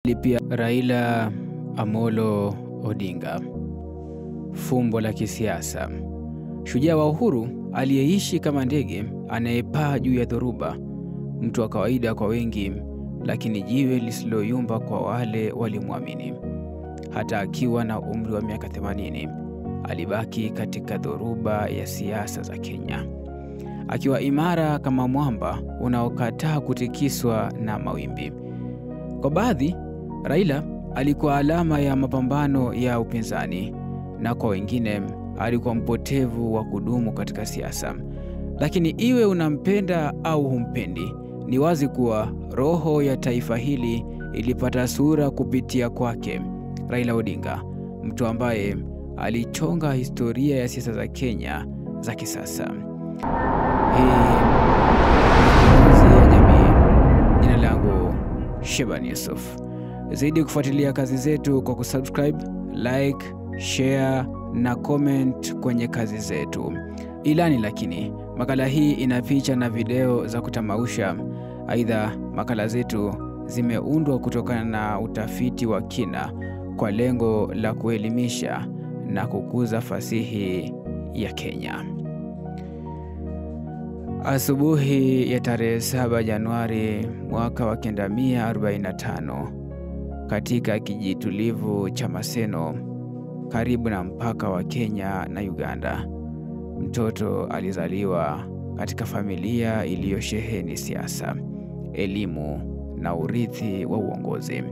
Pia Raila Amolo Odinga, fumbo la kisiasa. Shujaa wa uhuru aliyeishi kama ndege anayepaa juu ya dhoruba, mtu wa kawaida kwa wengi, lakini jiwe lisiloyumba kwa wale walimwamini. Hata akiwa na umri wa miaka 80, alibaki katika dhoruba ya siasa za Kenya, akiwa imara kama mwamba unaokataa kutikiswa na mawimbi. Kwa baadhi, Raila alikuwa alama ya mapambano ya upinzani, na kwa wengine alikuwa mpotevu wa kudumu katika siasa. Lakini iwe unampenda au humpendi, ni wazi kuwa roho ya taifa hili ilipata sura kupitia kwake, Raila Odinga, mtu ambaye alichonga historia ya siasa za Kenya za kisasa. Hii ni jamii. Jina langu Sheban Yusuf. Zaidi kufuatilia kazi zetu kwa kusubscribe, like, share na comment kwenye kazi zetu. Ilani lakini, makala hii ina picha na video za kutamausha. Aidha, makala zetu zimeundwa kutokana na utafiti wa kina kwa lengo la kuelimisha na kukuza fasihi ya Kenya. Asubuhi ya tarehe 7 Januari mwaka wa 1945, katika kijiji tulivu cha Maseno karibu na mpaka wa Kenya na Uganda, mtoto alizaliwa katika familia iliyosheheni siasa, elimu na urithi wa uongozi.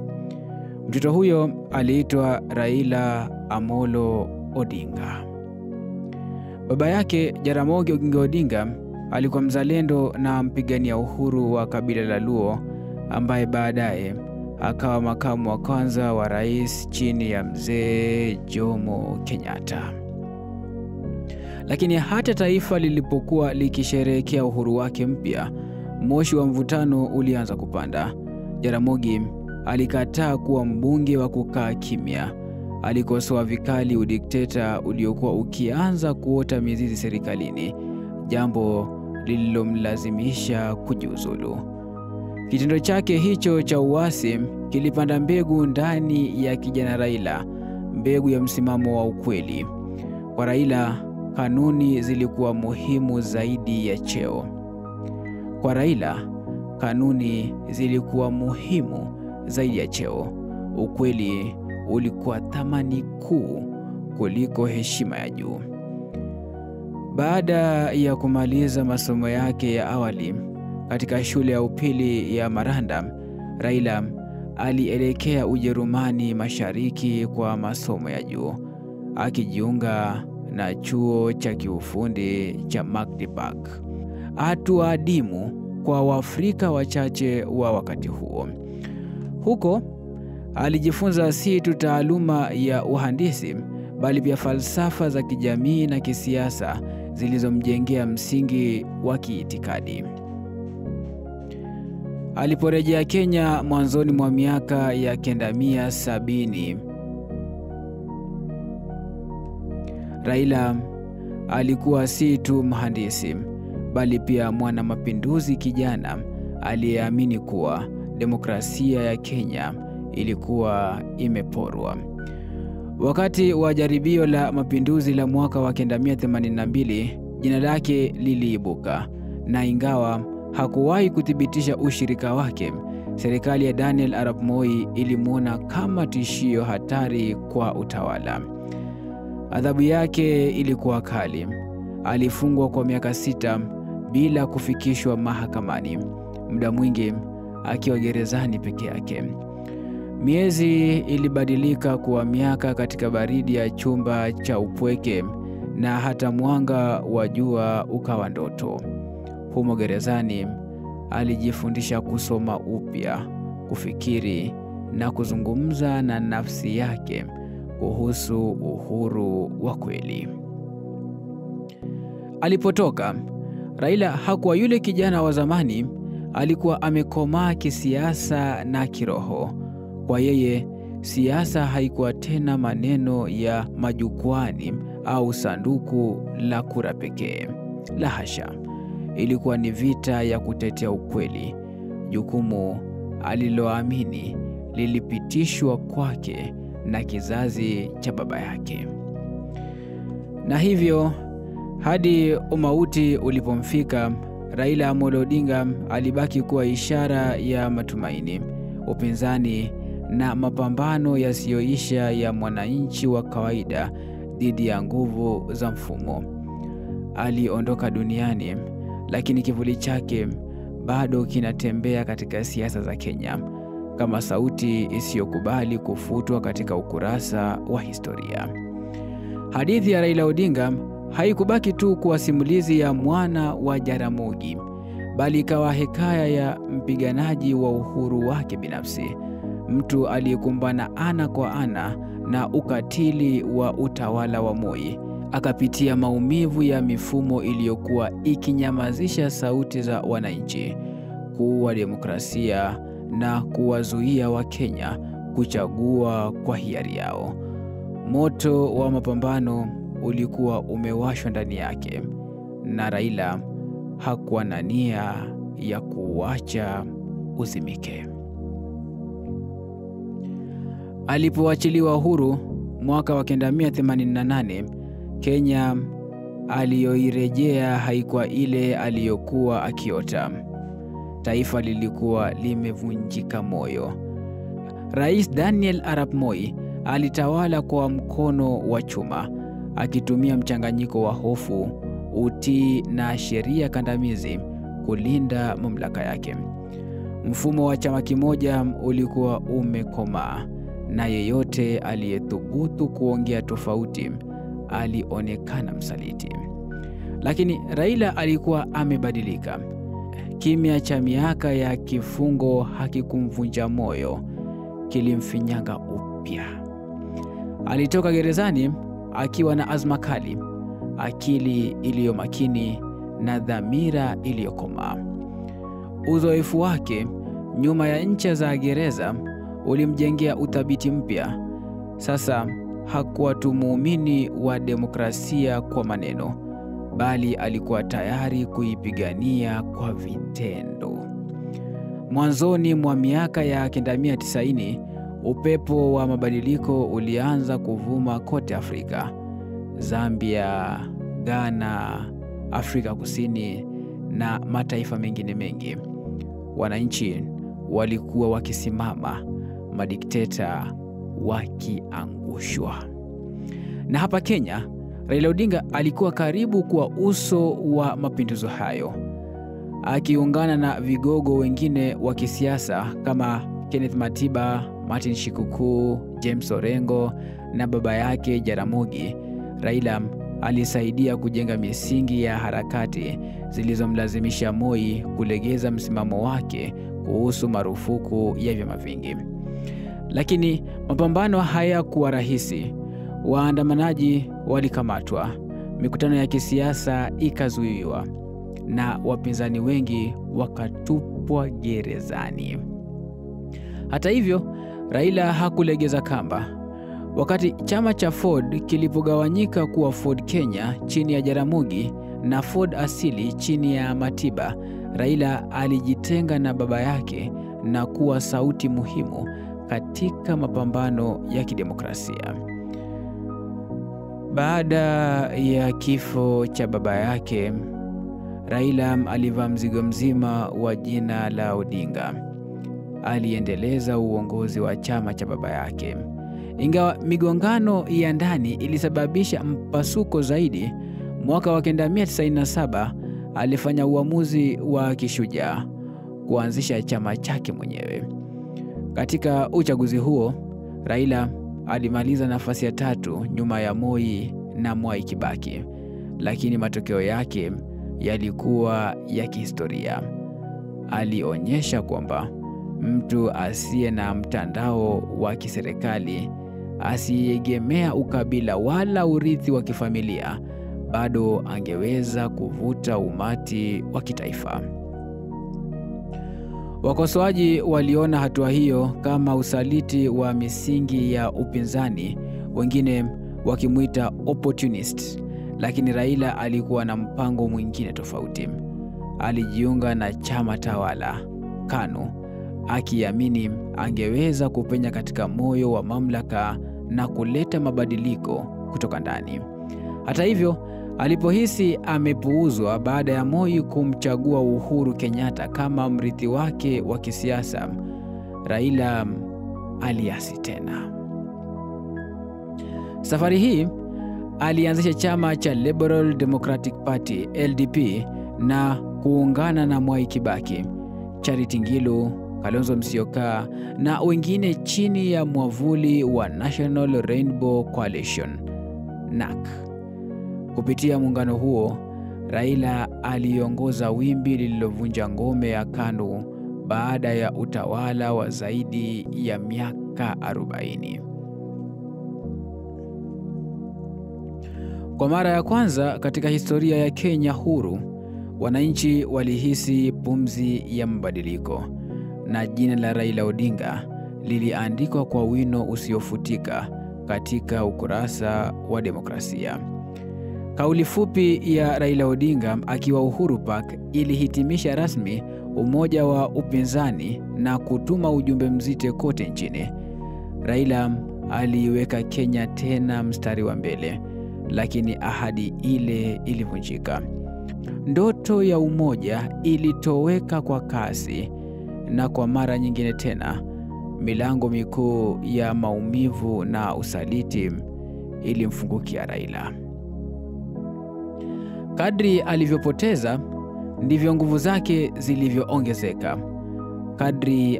Mtoto huyo aliitwa Raila Amolo Odinga. Baba yake Jaramogi Oginga Odinga alikuwa mzalendo na mpigania uhuru wa kabila la Luo, ambaye baadaye akawa makamu wa kwanza wa rais chini ya mzee Jomo Kenyatta. Lakini hata taifa lilipokuwa likisherehekea uhuru wake mpya, moshi wa mvutano ulianza kupanda. Jaramogi alikataa kuwa mbunge wa kukaa kimya. Alikosoa vikali udikteta uliokuwa ukianza kuota mizizi serikalini, jambo lililomlazimisha kujiuzulu. Kitendo chake hicho cha uasi kilipanda mbegu ndani ya kijana Raila, mbegu ya msimamo wa ukweli. Kwa Raila, kanuni zilikuwa muhimu zaidi ya cheo. Kwa Raila, kanuni zilikuwa muhimu zaidi ya cheo. Ukweli ulikuwa thamani kuu kuliko heshima ya juu. Baada ya kumaliza masomo yake ya awali katika shule ya upili ya Maranda, Raila alielekea Ujerumani Mashariki kwa masomo ya juu, akijiunga na chuo cha kiufundi cha Magdeburg, hatua adimu kwa Waafrika wachache wa wakati huo. Huko alijifunza si tu taaluma ya uhandisi, bali pia falsafa za kijamii na kisiasa zilizomjengea msingi wa kiitikadi. Aliporejea Kenya mwanzoni mwa miaka ya 1970, Raila alikuwa si tu mhandisi, bali pia mwana mapinduzi kijana aliyeamini kuwa demokrasia ya Kenya ilikuwa imeporwa. Wakati wa jaribio la mapinduzi la mwaka wa 1982, jina lake liliibuka, na ingawa hakuwahi kuthibitisha ushirika wake, serikali ya Daniel Arap Moi ilimwona kama tishio hatari kwa utawala. Adhabu yake ilikuwa kali. Alifungwa kwa miaka 6 bila kufikishwa mahakamani, muda mwingi akiwa gerezani peke yake. Miezi ilibadilika kuwa miaka katika baridi ya chumba cha upweke, na hata mwanga wa jua ukawa ndoto. Humo gerezani alijifundisha kusoma upya, kufikiri na kuzungumza na nafsi yake kuhusu uhuru wa kweli. Alipotoka, Raila hakuwa yule kijana wa zamani. Alikuwa amekomaa kisiasa na kiroho. Kwa yeye, siasa haikuwa tena maneno ya majukwani au sanduku la kura pekee. La hasha. Ilikuwa ni vita ya kutetea ukweli, jukumu aliloamini lilipitishwa kwake na kizazi cha baba yake. Na hivyo hadi umauti ulipomfika, Raila Amolo Odinga alibaki kuwa ishara ya matumaini, upinzani na mapambano yasiyoisha ya mwananchi wa kawaida dhidi ya nguvu za mfumo. Aliondoka duniani, lakini kivuli chake bado kinatembea katika siasa za Kenya kama sauti isiyokubali kufutwa katika ukurasa wa historia. Hadithi ya Raila Odinga haikubaki tu kuwa simulizi ya mwana wa Jaramogi, bali ikawa hekaya ya mpiganaji wa uhuru wake binafsi, mtu aliyekumbana ana kwa ana na ukatili wa utawala wa Moi, akapitia maumivu ya mifumo iliyokuwa ikinyamazisha sauti za wananchi, kuua demokrasia na kuwazuia Wakenya kuchagua kwa hiari yao. Moto wa mapambano ulikuwa umewashwa ndani yake, na Raila hakuwa na nia ya kuacha uzimike. Alipoachiliwa huru mwaka wa 1988, Kenya aliyoirejea haikuwa ile aliyokuwa akiota. Taifa lilikuwa limevunjika moyo. Rais Daniel Arap Moi alitawala kwa mkono wa chuma, akitumia mchanganyiko wa hofu, utii na sheria kandamizi kulinda mamlaka yake. Mfumo wa chama kimoja ulikuwa umekomaa, na yeyote aliyethubutu kuongea tofauti alionekana msaliti. Lakini Raila alikuwa amebadilika. Kimya cha miaka ya kifungo hakikumvunja moyo, kilimfinyanga upya. Alitoka gerezani akiwa na azma kali, akili iliyo makini na dhamira iliyokomaa. Uzoefu wake nyuma ya ncha za gereza ulimjengea uthabiti mpya. Sasa hakuwa tu muumini wa demokrasia kwa maneno, bali alikuwa tayari kuipigania kwa vitendo. Mwanzoni mwa miaka ya 1990, upepo wa mabadiliko ulianza kuvuma kote Afrika. Zambia, Ghana, Afrika Kusini na mataifa mengine mengi. Wananchi walikuwa wakisimama, madikteta wakiangushwa. Na hapa Kenya, Raila Odinga alikuwa karibu kuwa uso wa mapinduzi hayo, akiungana na vigogo wengine wa kisiasa kama Kenneth Matiba, Martin Shikuku, James Orengo na baba yake Jaramogi. Raila alisaidia kujenga misingi ya harakati zilizomlazimisha Moi kulegeza msimamo wake kuhusu marufuku ya vyama vingi. Lakini mapambano hayakuwa rahisi. Waandamanaji walikamatwa, mikutano ya kisiasa ikazuiwa, na wapinzani wengi wakatupwa gerezani. Hata hivyo, Raila hakulegeza kamba. Wakati chama cha Ford kilipogawanyika kuwa Ford Kenya chini ya Jaramogi na Ford Asili chini ya Matiba, Raila alijitenga na baba yake na kuwa sauti muhimu katika mapambano ya kidemokrasia. Baada ya kifo cha baba yake, Raila alivaa mzigo mzima wa jina la Odinga. Aliendeleza uongozi wa chama cha baba yake. Ingawa migongano ya ndani ilisababisha mpasuko zaidi, mwaka wa 1997 alifanya uamuzi wa kishujaa kuanzisha chama chake mwenyewe. Katika uchaguzi huo, Raila alimaliza nafasi ya 3 nyuma ya Moi na Mwai Kibaki, lakini matokeo yake yalikuwa ya kihistoria. Alionyesha kwamba mtu asiye na mtandao wa kiserikali, asiegemea ukabila wala urithi wa kifamilia, bado angeweza kuvuta umati wa kitaifa. Wakosoaji waliona hatua hiyo kama usaliti wa misingi ya upinzani, wengine wakimuita opportunist, lakini Raila alikuwa na mpango mwingine tofauti. Alijiunga na chama tawala KANU, akiamini angeweza kupenya katika moyo wa mamlaka na kuleta mabadiliko kutoka ndani. Hata hivyo, alipohisi amepuuzwa baada ya Moi kumchagua Uhuru Kenyatta kama mrithi wake wa kisiasa, Raila aliasi tena. Safari hii alianzisha chama cha Liberal Democratic Party LDP na kuungana na Mwai Kibaki, Charity Ngilu, Kalonzo Musyoka na wengine chini ya mwavuli wa National Rainbow Coalition NAC. Kupitia muungano huo, Raila aliongoza wimbi lililovunja ngome ya KANU baada ya utawala wa zaidi ya miaka 40. Kwa mara ya kwanza katika historia ya Kenya huru, wananchi walihisi pumzi ya mabadiliko, na jina la Raila Odinga liliandikwa kwa wino usiofutika katika ukurasa wa demokrasia. Kauli fupi ya Raila Odinga akiwa Uhuru Park ilihitimisha rasmi umoja wa upinzani na kutuma ujumbe mzito kote nchini. Raila aliweka Kenya tena mstari wa mbele, lakini ahadi ile ilivunjika. Ndoto ya umoja ilitoweka kwa kasi, na kwa mara nyingine tena milango mikuu ya maumivu na usaliti ilimfungukia Raila. Kadri alivyopoteza, ndivyo nguvu zake zilivyoongezeka. Kadri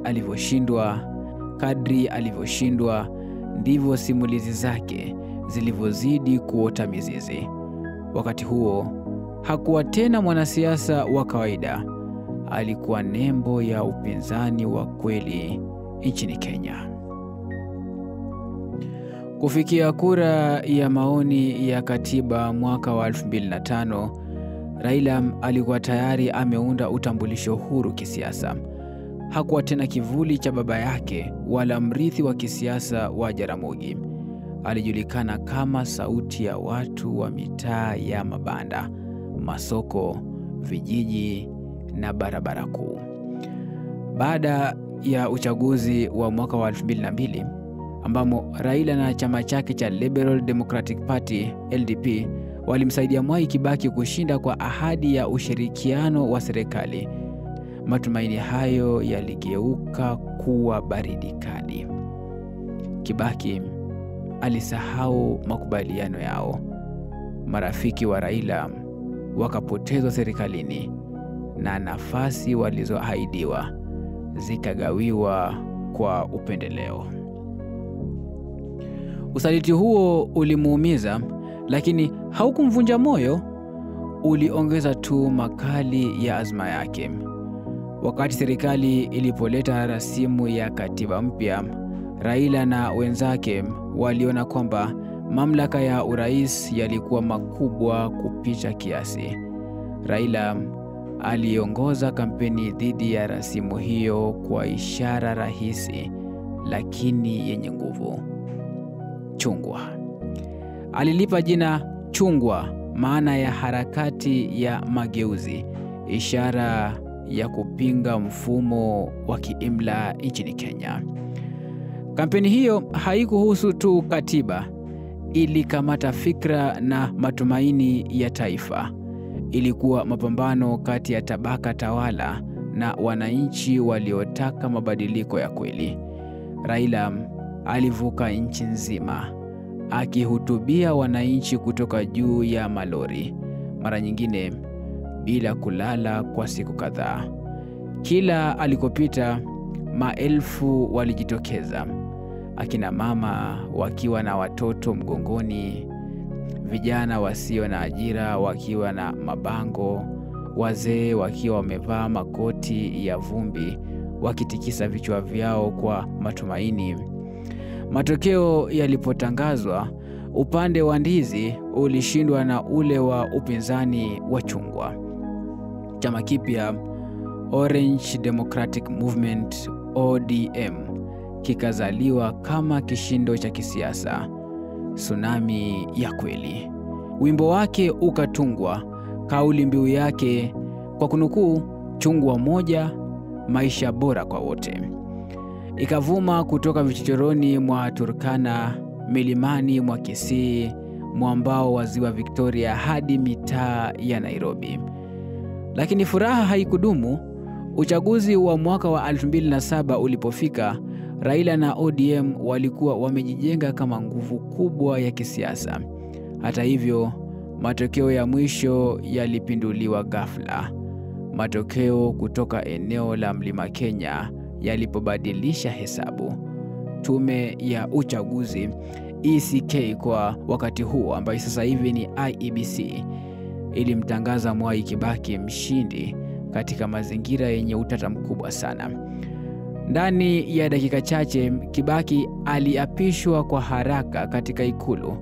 alivyoshindwa, ndivyo simulizi zake zilivyozidi kuota mizizi. Wakati huo, hakuwa tena mwanasiasa wa kawaida. Alikuwa nembo ya upinzani wa kweli nchini Kenya. Kufikia kura ya maoni ya katiba mwaka wa 2005, Raila alikuwa tayari ameunda utambulisho huru kisiasa. Hakuwa tena kivuli cha baba yake wala mrithi wa kisiasa wa Jaramogi. Alijulikana kama sauti ya watu wa mitaa ya mabanda, masoko, vijiji na barabara kuu. Baada ya uchaguzi wa mwaka wa 2002, ambamo Raila na chama chake cha Liberal Democratic Party LDP walimsaidia Mwai Kibaki kushinda kwa ahadi ya ushirikiano wa serikali, matumaini hayo yaligeuka kuwa baridi kali. Kibaki alisahau makubaliano yao. Marafiki wa Raila wakapotezwa serikalini na nafasi walizoahidiwa zikagawiwa kwa upendeleo. Usaliti huo ulimuumiza, lakini haukumvunja moyo, uliongeza tu makali ya azma yake. Wakati serikali ilipoleta rasimu ya katiba mpya, Raila na wenzake waliona kwamba mamlaka ya urais yalikuwa makubwa kupita kiasi. Raila aliongoza kampeni dhidi ya rasimu hiyo kwa ishara rahisi lakini yenye nguvu: chungwa. Alilipa jina chungwa maana ya harakati ya mageuzi, ishara ya kupinga mfumo wa kiimla nchini Kenya. Kampeni hiyo haikuhusu tu katiba, ilikamata fikra na matumaini ya taifa. Ilikuwa mapambano kati ya tabaka tawala na wananchi waliotaka mabadiliko ya kweli. Raila alivuka nchi nzima akihutubia wananchi kutoka juu ya malori, mara nyingine bila kulala kwa siku kadhaa. Kila alikopita, maelfu walijitokeza, akina mama wakiwa na watoto mgongoni, vijana wasio na ajira wakiwa na mabango, wazee wakiwa wamevaa makoti ya vumbi wakitikisa vichwa vyao kwa matumaini. Matokeo yalipotangazwa, upande wa ndizi ulishindwa na ule wa upinzani wa chungwa. Chama kipya, Orange Democratic Movement ODM, kikazaliwa kama kishindo cha kisiasa, tsunami ya kweli. Wimbo wake ukatungwa, kauli mbiu yake kwa kunukuu, chungwa moja, maisha bora kwa wote. ikavuma kutoka vichochoroni mwa Turkana, milimani mwa Kisii, mwambao wa Ziwa Victoria hadi mitaa ya Nairobi. Lakini furaha haikudumu. Uchaguzi wa mwaka wa 2007 ulipofika, Raila na ODM walikuwa wamejijenga kama nguvu kubwa ya kisiasa. Hata hivyo, matokeo ya mwisho yalipinduliwa ghafla. Matokeo kutoka eneo la Mlima Kenya yalipobadilisha hesabu. Tume ya uchaguzi ECK kwa wakati huo, ambayo sasa hivi ni IEBC, ilimtangaza Mwai Kibaki mshindi katika mazingira yenye utata mkubwa sana. Ndani ya dakika chache, Kibaki aliapishwa kwa haraka katika ikulu,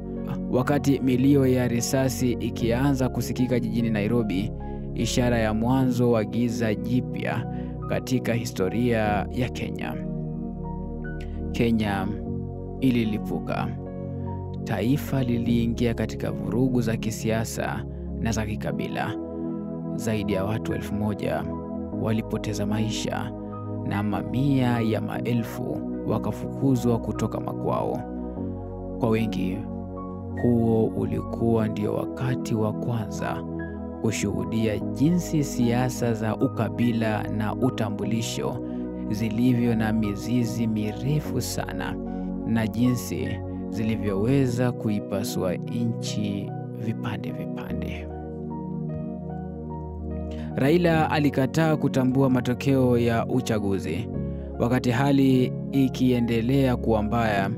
wakati milio ya risasi ikianza kusikika jijini Nairobi, ishara ya mwanzo wa giza jipya katika historia ya Kenya. Kenya ililipuka. Taifa liliingia katika vurugu za kisiasa na za kikabila. Zaidi ya watu 1,000 walipoteza maisha na mamia ya maelfu wakafukuzwa kutoka makwao. Kwa wengi, huo ulikuwa ndio wakati wa kwanza kushuhudia jinsi siasa za ukabila na utambulisho zilivyo na mizizi mirefu sana, na jinsi zilivyoweza kuipasua nchi vipande vipande. Raila alikataa kutambua matokeo ya uchaguzi. Wakati hali ikiendelea kuwa mbaya,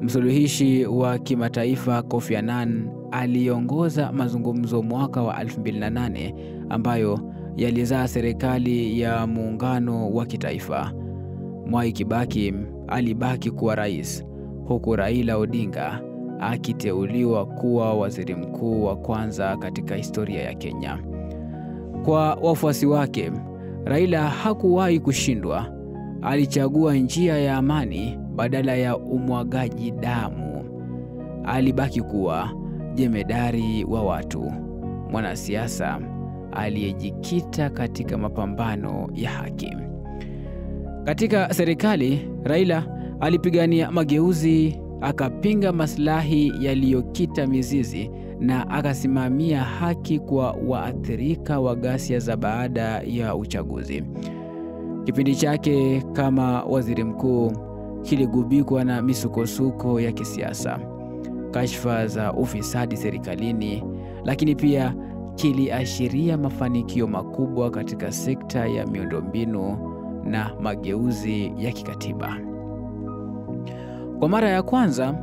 msuluhishi wa kimataifa Kofi Annan aliongoza mazungumzo mwaka wa 2008 ambayo yalizaa serikali ya muungano wa kitaifa. Mwai Kibaki alibaki kuwa rais, huku Raila Odinga akiteuliwa kuwa waziri mkuu wa kwanza katika historia ya Kenya. Kwa wafuasi wake, Raila hakuwahi kushindwa. Alichagua njia ya amani badala ya umwagaji damu. Alibaki kuwa jemedari wa watu, mwanasiasa aliyejikita katika mapambano ya haki. Katika serikali, Raila alipigania mageuzi, akapinga maslahi yaliyokita mizizi na akasimamia haki kwa waathirika wa ghasia za baada ya uchaguzi. Kipindi chake kama waziri mkuu kiligubikwa na misukosuko ya kisiasa, kashfa za ufisadi serikalini, lakini pia kiliashiria mafanikio makubwa katika sekta ya miundombinu na mageuzi ya kikatiba. Kwa mara ya kwanza,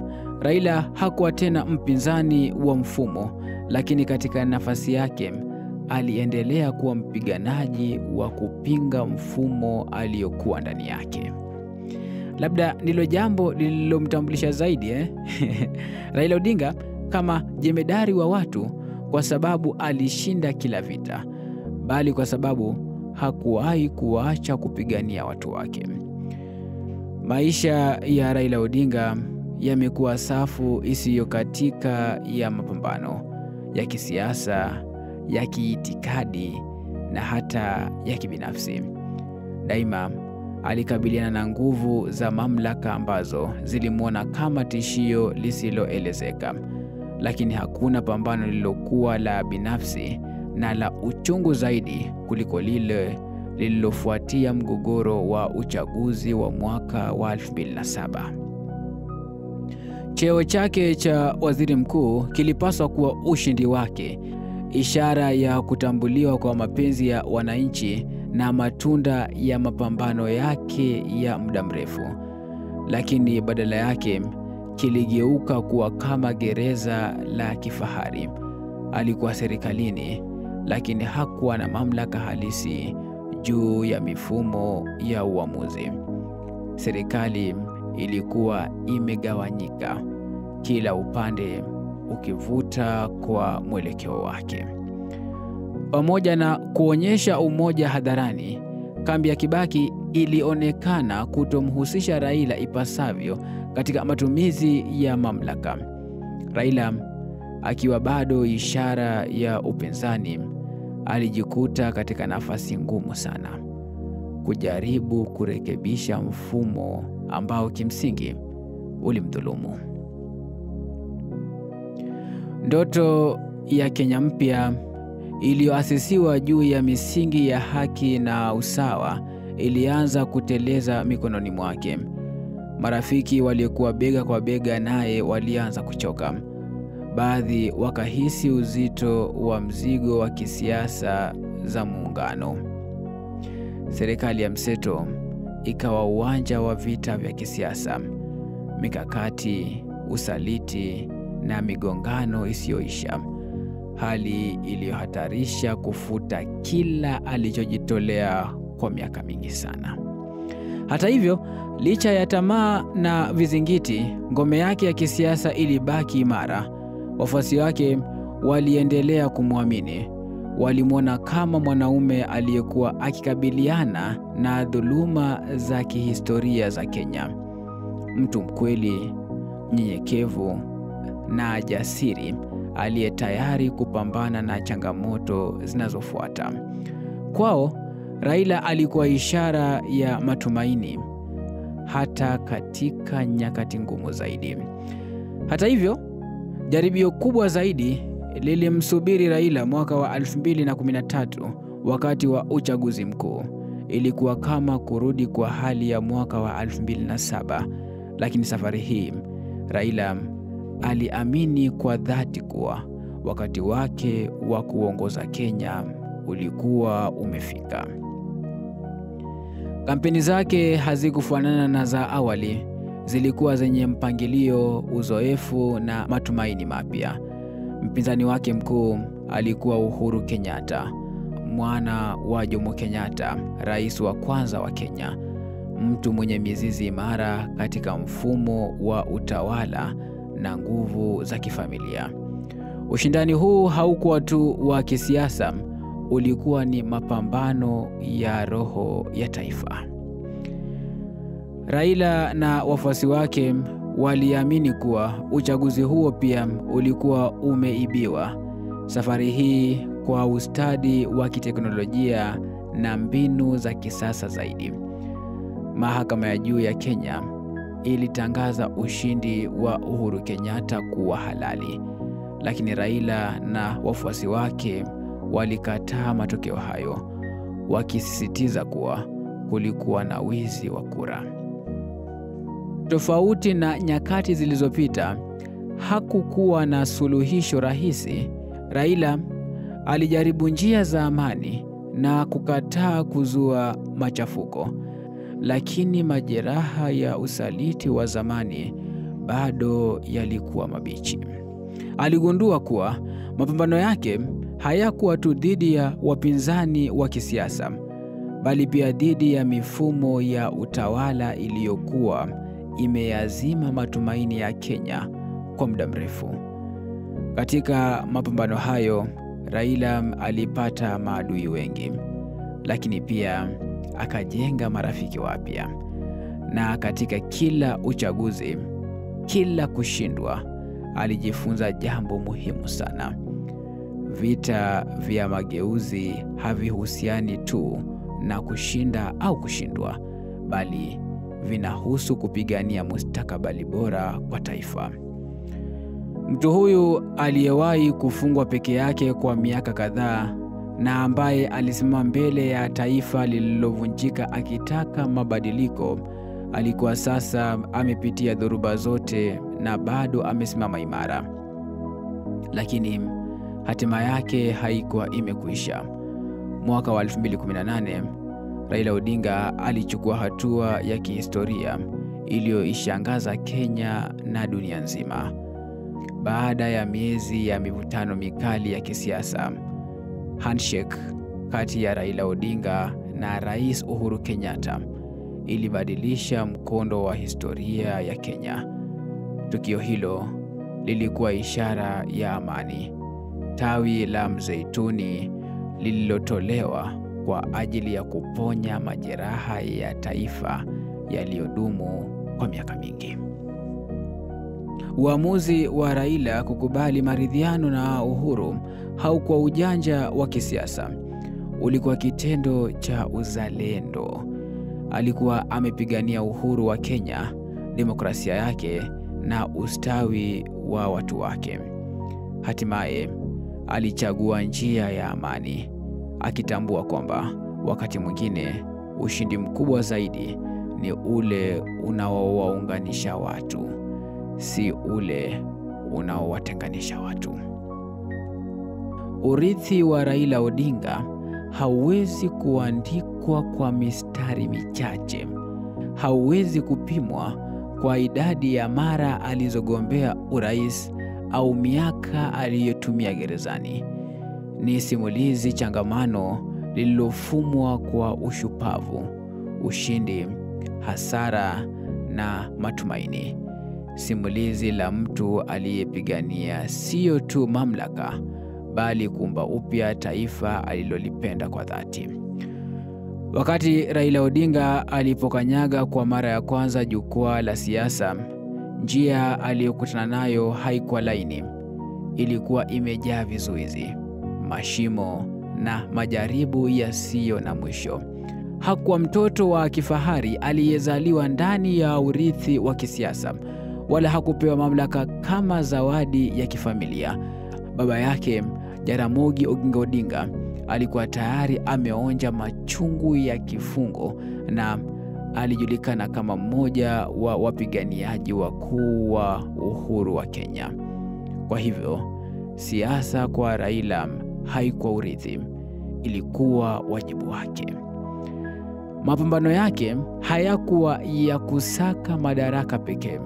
Raila hakuwa tena mpinzani wa mfumo, lakini katika nafasi yake aliendelea kuwa mpiganaji wa kupinga mfumo aliyokuwa ndani yake. Labda ndilo jambo lililomtambulisha zaidi Raila Odinga kama jemedari wa watu, kwa sababu alishinda kila vita, bali kwa sababu hakuwahi kuacha kupigania watu wake. Maisha ya Raila Odinga yamekuwa safu isiyokatika ya mapambano ya kisiasa, ya kiitikadi na hata ya kibinafsi. Daima alikabiliana na nguvu za mamlaka ambazo zilimwona kama tishio lisiloelezeka, lakini hakuna pambano lililokuwa la binafsi na la uchungu zaidi kuliko lile lililofuatia mgogoro wa uchaguzi wa mwaka wa 2007. Cheo chake cha waziri mkuu kilipaswa kuwa ushindi wake, ishara ya kutambuliwa kwa mapenzi ya wananchi na matunda ya mapambano yake ya muda mrefu. Lakini badala yake kiligeuka kuwa kama gereza la kifahari. Alikuwa serikalini, lakini hakuwa na mamlaka halisi juu ya mifumo ya uamuzi. Serikali ilikuwa imegawanyika, kila upande ukivuta kwa mwelekeo wake. Pamoja na kuonyesha umoja hadharani, kambi ya Kibaki ilionekana kutomhusisha Raila ipasavyo katika matumizi ya mamlaka. Raila, akiwa bado ishara ya upinzani, alijikuta katika nafasi ngumu sana: kujaribu kurekebisha mfumo ambao kimsingi ulimdhulumu. Ndoto ya Kenya mpya iliyoasisiwa juu ya misingi ya haki na usawa ilianza kuteleza mikononi mwake. Marafiki waliokuwa bega kwa bega naye walianza kuchoka. Baadhi wakahisi uzito wa mzigo wa kisiasa za muungano. Serikali ya mseto ikawa uwanja wa vita vya kisiasa, mikakati, usaliti na migongano isiyoisha, hali iliyohatarisha kufuta kila alichojitolea kwa miaka mingi sana. Hata hivyo, licha ya tamaa na vizingiti, ngome yake ya kisiasa ilibaki imara. Wafuasi wake waliendelea kumwamini. Walimwona kama mwanaume aliyekuwa akikabiliana na dhuluma za kihistoria za Kenya. Mtu mkweli, mnyenyekevu na jasiri aliye tayari kupambana na changamoto zinazofuata. Kwao, Raila alikuwa ishara ya matumaini hata katika nyakati ngumu zaidi. Hata hivyo, jaribio kubwa zaidi lilimsubiri Raila mwaka wa 2013 wakati wa uchaguzi mkuu. Ilikuwa kama kurudi kwa hali ya mwaka wa 2007, lakini safari hii Raila aliamini kwa dhati kuwa wakati wake wa kuongoza Kenya ulikuwa umefika. Kampeni zake hazikufanana na za awali. Zilikuwa zenye mpangilio, uzoefu na matumaini mapya. Mpinzani wake mkuu alikuwa Uhuru Kenyatta, mwana wa Jomo Kenyatta, rais wa kwanza wa Kenya, mtu mwenye mizizi imara katika mfumo wa utawala na nguvu za kifamilia. Ushindani huu haukuwa tu wa kisiasa, ulikuwa ni mapambano ya roho ya taifa. Raila na wafuasi wake waliamini kuwa uchaguzi huo pia ulikuwa umeibiwa. Safari hii kwa ustadi wa kiteknolojia na mbinu za kisasa zaidi. Mahakama ya juu ya Kenya ilitangaza ushindi wa Uhuru Kenyatta kuwa halali, lakini Raila na wafuasi wake walikataa matokeo hayo, wakisisitiza kuwa kulikuwa na wizi wa kura. Tofauti na nyakati zilizopita, hakukuwa na suluhisho rahisi. Raila alijaribu njia za amani na kukataa kuzua machafuko, lakini majeraha ya usaliti wa zamani bado yalikuwa mabichi. Aligundua kuwa mapambano yake hayakuwa tu dhidi ya wapinzani wa kisiasa, bali pia dhidi ya mifumo ya utawala iliyokuwa imeyazima matumaini ya Kenya kwa muda mrefu. Katika mapambano hayo, Raila alipata maadui wengi, lakini pia akajenga marafiki wapya. Na katika kila uchaguzi, kila kushindwa, alijifunza jambo muhimu sana. Vita vya mageuzi havihusiani tu na kushinda au kushindwa, bali vinahusu kupigania mustakabali bora kwa taifa. Mtu huyu aliyewahi kufungwa peke yake kwa miaka kadhaa na ambaye alisimama mbele ya taifa lililovunjika akitaka mabadiliko, alikuwa sasa amepitia dhoruba zote na bado amesimama imara. Lakini hatima yake haikuwa imekwisha. Mwaka wa 2018, Raila Odinga alichukua hatua ya kihistoria iliyoishangaza Kenya na dunia nzima. Baada ya miezi ya mivutano mikali ya kisiasa, handshake kati ya Raila Odinga na Rais Uhuru Kenyatta ilibadilisha mkondo wa historia ya Kenya. Tukio hilo lilikuwa ishara ya amani, tawi la mzeituni lililotolewa kwa ajili ya kuponya majeraha ya taifa yaliyodumu kwa miaka mingi. Uamuzi wa Raila kukubali maridhiano na Uhuru haukuwa ujanja wa kisiasa, ulikuwa kitendo cha uzalendo. alikuwa amepigania uhuru wa Kenya, demokrasia yake na ustawi wa watu wake. Hatimaye alichagua njia ya amani, akitambua kwamba wakati mwingine ushindi mkubwa zaidi ni ule unaowaunganisha watu, si ule unaowatenganisha watu. Urithi wa Raila Odinga hauwezi kuandikwa kwa mistari michache. Hauwezi kupimwa kwa idadi ya mara alizogombea urais au miaka aliyotumia gerezani. Ni simulizi changamano lililofumwa kwa ushupavu, ushindi, hasara na matumaini. Simulizi la mtu aliyepigania sio tu mamlaka, bali kuumba upya taifa alilolipenda kwa dhati. Wakati Raila Odinga alipokanyaga kwa mara ya kwanza jukwaa la siasa, njia aliyokutana nayo haikuwa laini. Ilikuwa imejaa vizuizi, mashimo na majaribu yasiyo na mwisho. Hakuwa mtoto wa kifahari aliyezaliwa ndani ya urithi wa kisiasa, wala hakupewa mamlaka kama zawadi ya kifamilia. Baba yake, Jaramogi Oginga Odinga, alikuwa tayari ameonja machungu ya kifungo na alijulikana kama mmoja wa wapiganiaji wakuu wa uhuru wa Kenya. Kwa hivyo, siasa kwa Raila haikuwa urithi, ilikuwa wajibu wake. Mapambano yake hayakuwa ya kusaka madaraka pekee,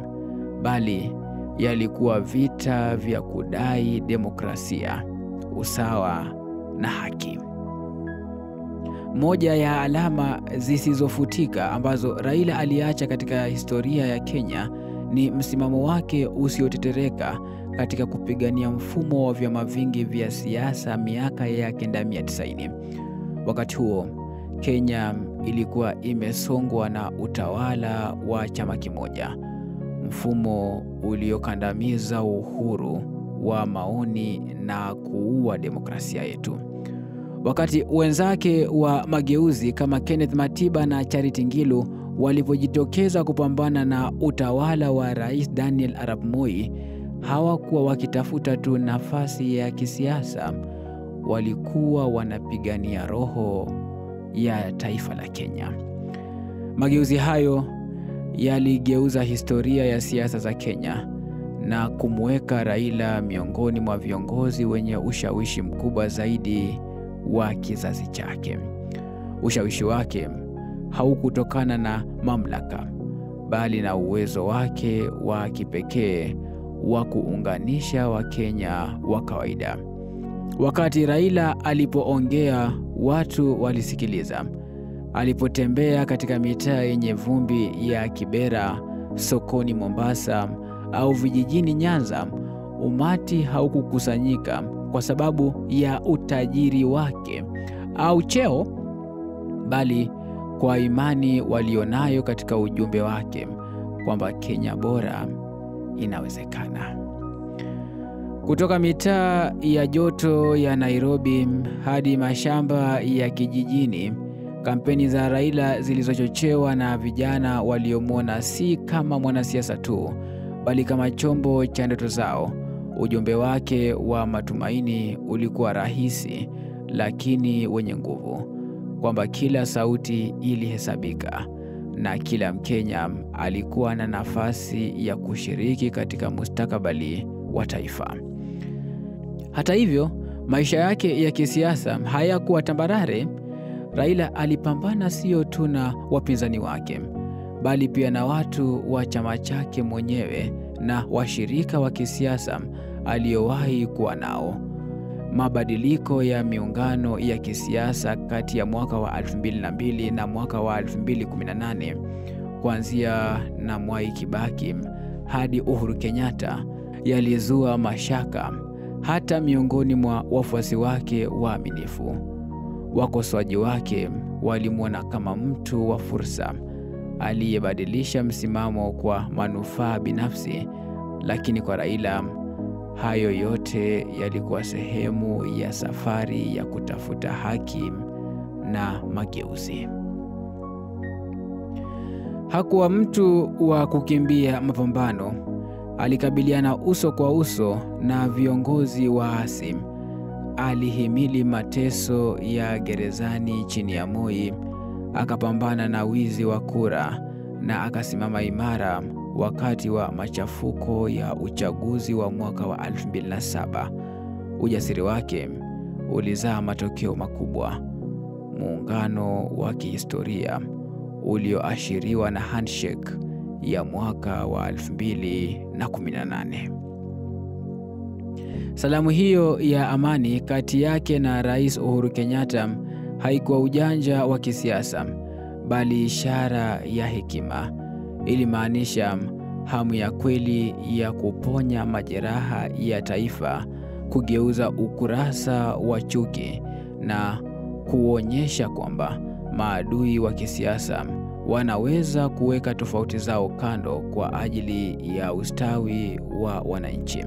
bali yalikuwa vita vya kudai demokrasia, usawa na haki. Moja ya alama zisizofutika ambazo Raila aliacha katika historia ya Kenya ni msimamo wake usiotetereka katika kupigania mfumo wa vyama vingi vya siasa miaka ya 1990. Wakati huo, Kenya ilikuwa imesongwa na utawala wa chama kimoja, mfumo uliokandamiza uhuru wa maoni na kuua demokrasia yetu. Wakati wenzake wa mageuzi kama Kenneth Matiba na Charity Ngilu walipojitokeza kupambana na utawala wa Rais Daniel Arap Moi, hawakuwa wakitafuta tu nafasi ya kisiasa, walikuwa wanapigania roho ya taifa la Kenya. Mageuzi hayo yaligeuza historia ya siasa za Kenya na kumweka Raila miongoni mwa viongozi wenye ushawishi mkubwa zaidi wa kizazi chake. Ushawishi wake haukutokana na mamlaka, bali na uwezo wake wa kipekee wa kuunganisha Wakenya wa kawaida. Wakati Raila alipoongea, watu walisikiliza. Alipotembea katika mitaa yenye vumbi ya Kibera, sokoni Mombasa au vijijini Nyanza, umati haukukusanyika kwa sababu ya utajiri wake au cheo, bali kwa imani walionayo katika ujumbe wake kwamba Kenya bora inawezekana. Kutoka mitaa ya joto ya Nairobi hadi mashamba ya kijijini, kampeni za Raila zilizochochewa na vijana waliomwona si kama mwanasiasa tu, bali kama chombo cha ndoto zao. Ujumbe wake wa matumaini ulikuwa rahisi lakini wenye nguvu, kwamba kila sauti ilihesabika na kila Mkenya alikuwa na nafasi ya kushiriki katika mustakabali wa taifa. Hata hivyo, maisha yake ya kisiasa hayakuwa tambarare. Raila alipambana sio tu na wapinzani wake, bali pia na watu wa chama chake mwenyewe na washirika wa kisiasa aliyowahi kuwa nao. Mabadiliko ya miungano ya kisiasa kati ya mwaka wa 2002 na mwaka wa 2018, kuanzia na Mwai Kibaki hadi Uhuru Kenyatta, yalizua mashaka hata miongoni mwa wafuasi wake waaminifu. Wakosoaji wake walimwona kama mtu wa fursa aliyebadilisha msimamo kwa manufaa binafsi, lakini kwa Raila hayo yote yalikuwa sehemu ya safari ya kutafuta haki na mageuzi. Hakuwa mtu wa kukimbia mapambano. Alikabiliana uso kwa uso na viongozi waasi. Alihimili mateso ya gerezani chini ya Moi, akapambana na wizi wa kura na akasimama imara wakati wa machafuko ya uchaguzi wa mwaka wa 2007. Ujasiri wake ulizaa matokeo makubwa: muungano wa kihistoria ulioashiriwa na handshake ya mwaka wa 2018. Salamu hiyo ya amani kati yake na Rais Uhuru Kenyatta haikuwa ujanja wa kisiasa, bali ishara ya hekima. Ilimaanisha hamu ya kweli ya kuponya majeraha ya taifa, kugeuza ukurasa wa chuki na kuonyesha kwamba maadui wa kisiasa wanaweza kuweka tofauti zao kando kwa ajili ya ustawi wa wananchi.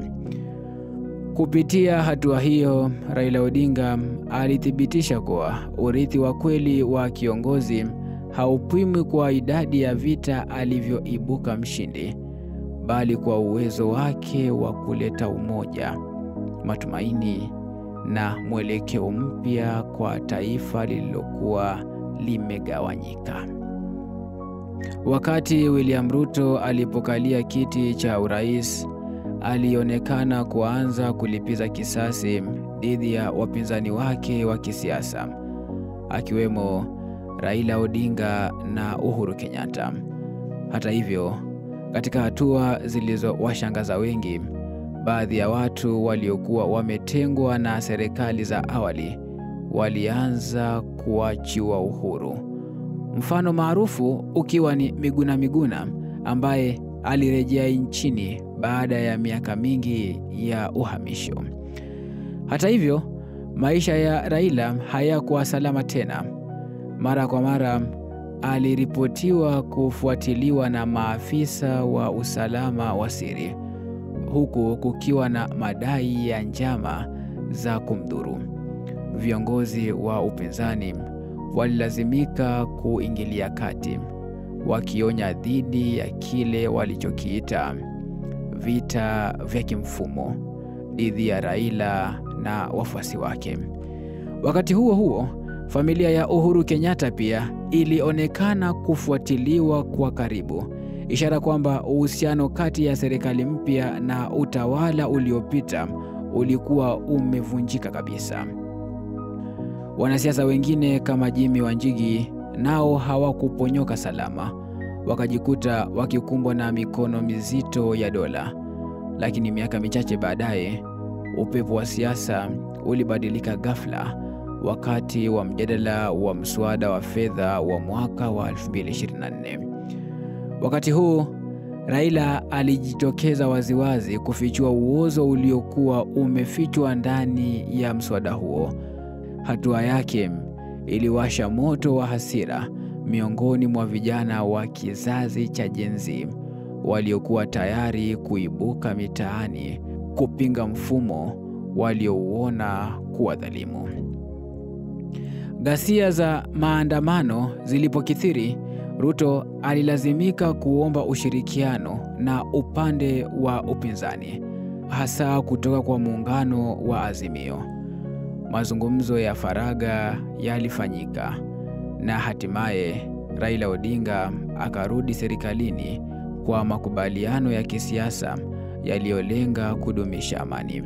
Kupitia hatua hiyo, Raila Odinga alithibitisha kuwa urithi wa kweli wa kiongozi haupimwi kwa idadi ya vita alivyoibuka mshindi, bali kwa uwezo wake wa kuleta umoja, matumaini na mwelekeo mpya kwa taifa lililokuwa limegawanyika. Wakati William Ruto alipokalia kiti cha urais, alionekana kuanza kulipiza kisasi dhidi ya wapinzani wake wa kisiasa, akiwemo Raila Odinga na Uhuru Kenyatta. Hata hivyo, katika hatua zilizowashangaza wengi, baadhi ya watu waliokuwa wametengwa na serikali za awali walianza kuachiwa uhuru. Mfano maarufu ukiwa ni Miguna ambaye alirejea nchini baada ya miaka mingi ya uhamisho. Hata hivyo, maisha ya Raila hayakuwa salama tena. Mara kwa mara aliripotiwa kufuatiliwa na maafisa wa usalama wa siri, huku kukiwa na madai ya njama za kumdhuru. Viongozi wa upinzani walilazimika kuingilia kati, wakionya dhidi ya kile walichokiita vita vya kimfumo dhidi ya Raila na wafuasi wake. Wakati huo huo, familia ya Uhuru Kenyatta pia ilionekana kufuatiliwa kwa karibu, ishara kwamba uhusiano kati ya serikali mpya na utawala uliopita ulikuwa umevunjika kabisa. Wanasiasa wengine kama Jimmy Wanjigi nao hawakuponyoka salama, wakajikuta wakikumbwa na mikono mizito ya dola. Lakini miaka michache baadaye, upepo wa siasa ulibadilika ghafla wakati wa mjadala wa mswada wa fedha wa mwaka wa 2024. Wakati huu, Raila alijitokeza waziwazi kufichua uozo uliokuwa umefichwa ndani ya mswada huo. Hatua yake iliwasha moto wa hasira miongoni mwa vijana wa kizazi cha Gen Z waliokuwa tayari kuibuka mitaani kupinga mfumo waliouona kuwa dhalimu. Ghasia za maandamano zilipokithiri, Ruto alilazimika kuomba ushirikiano na upande wa upinzani, hasa kutoka kwa muungano wa Azimio. Mazungumzo ya faragha yalifanyika na hatimaye Raila Odinga akarudi serikalini kwa makubaliano ya kisiasa yaliyolenga kudumisha amani.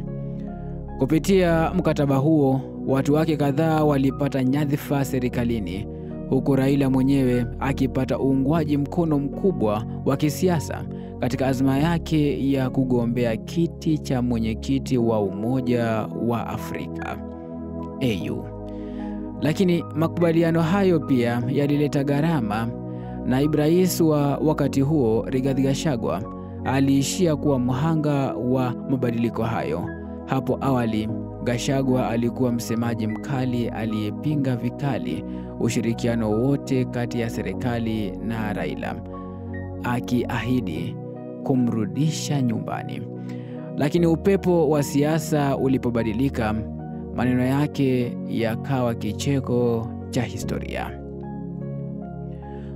Kupitia mkataba huo, watu wake kadhaa walipata nyadhifa serikalini, huku Raila mwenyewe akipata uungwaji mkono mkubwa wa kisiasa katika azma yake ya kugombea kiti cha mwenyekiti wa Umoja wa Afrika AU. Lakini makubaliano hayo pia yalileta gharama. Naibu rais wa wakati huo, Rigathi Gachagua, aliishia kuwa mhanga wa mabadiliko hayo. Hapo awali, Gachagua alikuwa msemaji mkali aliyepinga vikali ushirikiano wote kati ya serikali na Raila, akiahidi kumrudisha nyumbani. Lakini upepo wa siasa ulipobadilika, maneno yake yakawa kicheko cha historia.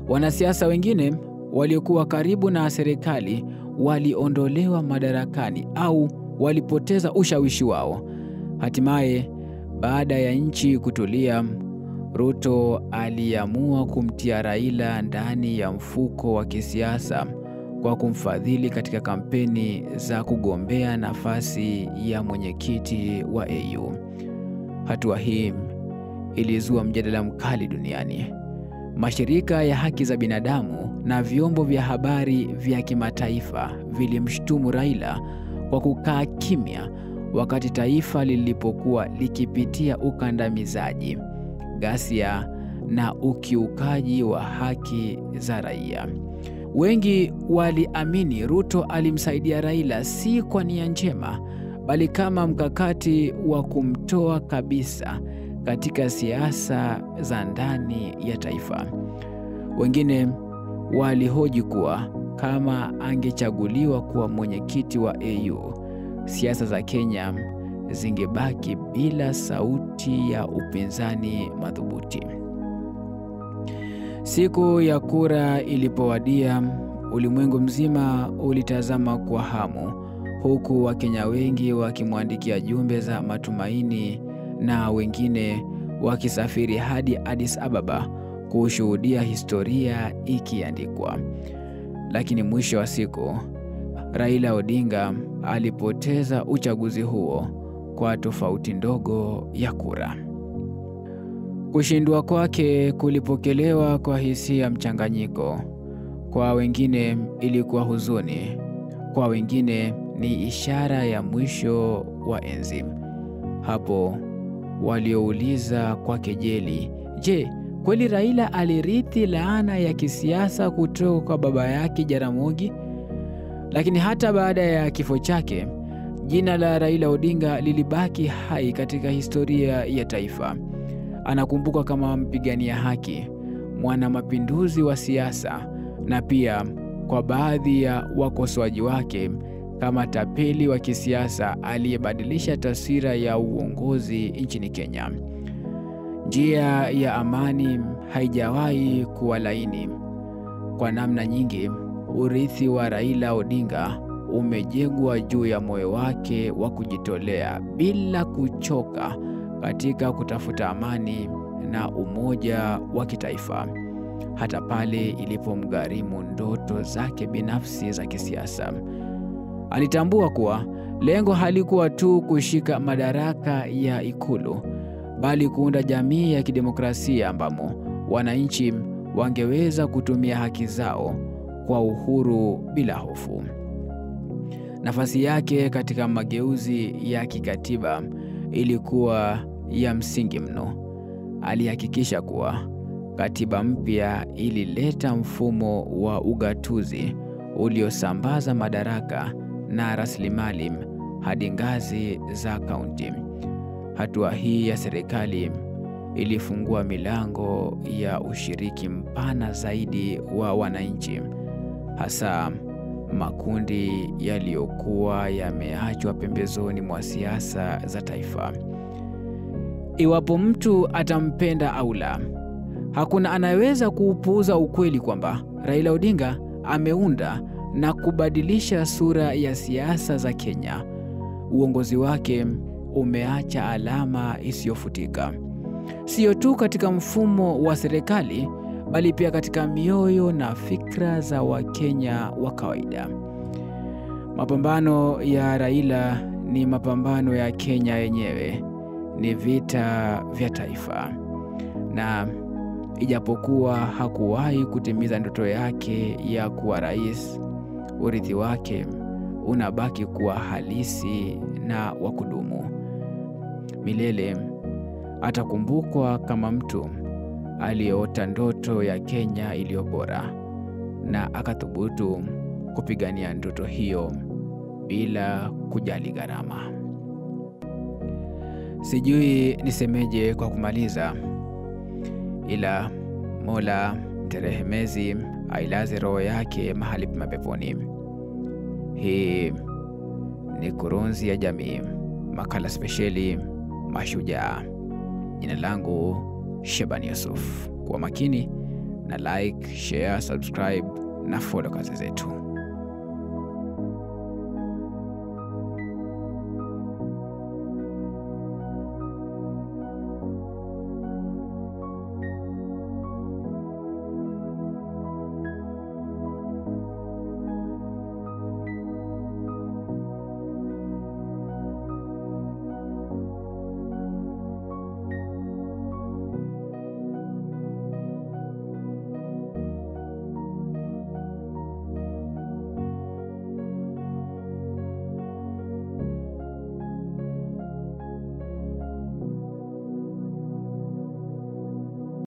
Wanasiasa wengine waliokuwa karibu na serikali waliondolewa madarakani au walipoteza ushawishi wao. Hatimaye, baada ya nchi kutulia, Ruto aliamua kumtia Raila ndani ya mfuko wa kisiasa kwa kumfadhili katika kampeni za kugombea nafasi ya mwenyekiti wa AU. Hatua hii ilizua mjadala mkali duniani. Mashirika ya haki za binadamu na vyombo vya habari vya kimataifa vilimshutumu Raila kwa kukaa kimya wakati taifa lilipokuwa likipitia ukandamizaji, ghasia na ukiukaji wa haki za raia. Wengi waliamini Ruto alimsaidia Raila si kwa nia njema, bali kama mkakati wa kumtoa kabisa katika siasa za ndani ya taifa. Wengine walihoji kuwa kama angechaguliwa kuwa mwenyekiti wa AU, siasa za Kenya zingebaki bila sauti ya upinzani madhubuti. Siku ya kura ilipowadia, ulimwengu mzima ulitazama kwa hamu, huku Wakenya wengi wakimwandikia jumbe za matumaini na wengine wakisafiri hadi Addis Ababa kushuhudia historia ikiandikwa. Lakini mwisho wa siku, Raila Odinga alipoteza uchaguzi huo kwa tofauti ndogo ya kura. Kushindwa kwake kulipokelewa kwa hisia mchanganyiko. Kwa wengine ilikuwa huzuni, kwa wengine ni ishara ya mwisho wa enzi. Hapo waliouliza kwa kejeli, je, kweli Raila alirithi laana ya kisiasa kutoka kwa baba yake Jaramogi? Lakini hata baada ya kifo chake, jina la Raila Odinga lilibaki hai katika historia ya taifa. Anakumbukwa kama mpigania haki, mwana mapinduzi wa siasa, na pia kwa baadhi ya wakosoaji wake kama tapeli wa kisiasa aliyebadilisha taswira ya uongozi nchini Kenya. Njia ya amani haijawahi kuwa laini. Kwa namna nyingi, urithi wa Raila Odinga umejengwa juu ya moyo wake wa kujitolea bila kuchoka katika kutafuta amani na umoja wa kitaifa, hata pale ilipomgharimu ndoto zake binafsi za kisiasa. Alitambua kuwa lengo halikuwa tu kushika madaraka ya ikulu, bali kuunda jamii ya kidemokrasia ambamo wananchi wangeweza kutumia haki zao kwa uhuru bila hofu. Nafasi yake katika mageuzi ya kikatiba ilikuwa ya msingi mno. Alihakikisha kuwa katiba mpya ilileta mfumo wa ugatuzi uliosambaza madaraka na rasilimali hadi ngazi za kaunti. Hatua hii ya serikali ilifungua milango ya ushiriki mpana zaidi wa wananchi, hasa makundi yaliyokuwa yameachwa pembezoni mwa siasa za taifa. Iwapo mtu atampenda au la, hakuna anayeweza kuupuuza ukweli kwamba Raila Odinga ameunda na kubadilisha sura ya siasa za Kenya. Uongozi wake umeacha alama isiyofutika, sio tu katika mfumo wa serikali, bali pia katika mioyo na fikra za Wakenya wa kawaida. Mapambano ya Raila ni mapambano ya Kenya yenyewe, ni vita vya taifa. Na ijapokuwa hakuwahi kutimiza ndoto yake ya kuwa rais, urithi wake unabaki kuwa halisi na wa kudumu. Milele atakumbukwa kama mtu aliyeota ndoto ya Kenya iliyo bora na akathubutu kupigania ndoto hiyo bila kujali gharama. Sijui nisemeje kwa kumaliza, ila Mola mterehemezi ailaze roho yake mahali pema peponi. Hii ni Kurunzi ya Jamii, makala spesheli Mashujaa. Jina langu Sheban Yusuf. Kwa makini na like, share, subscribe na follow kazi zetu.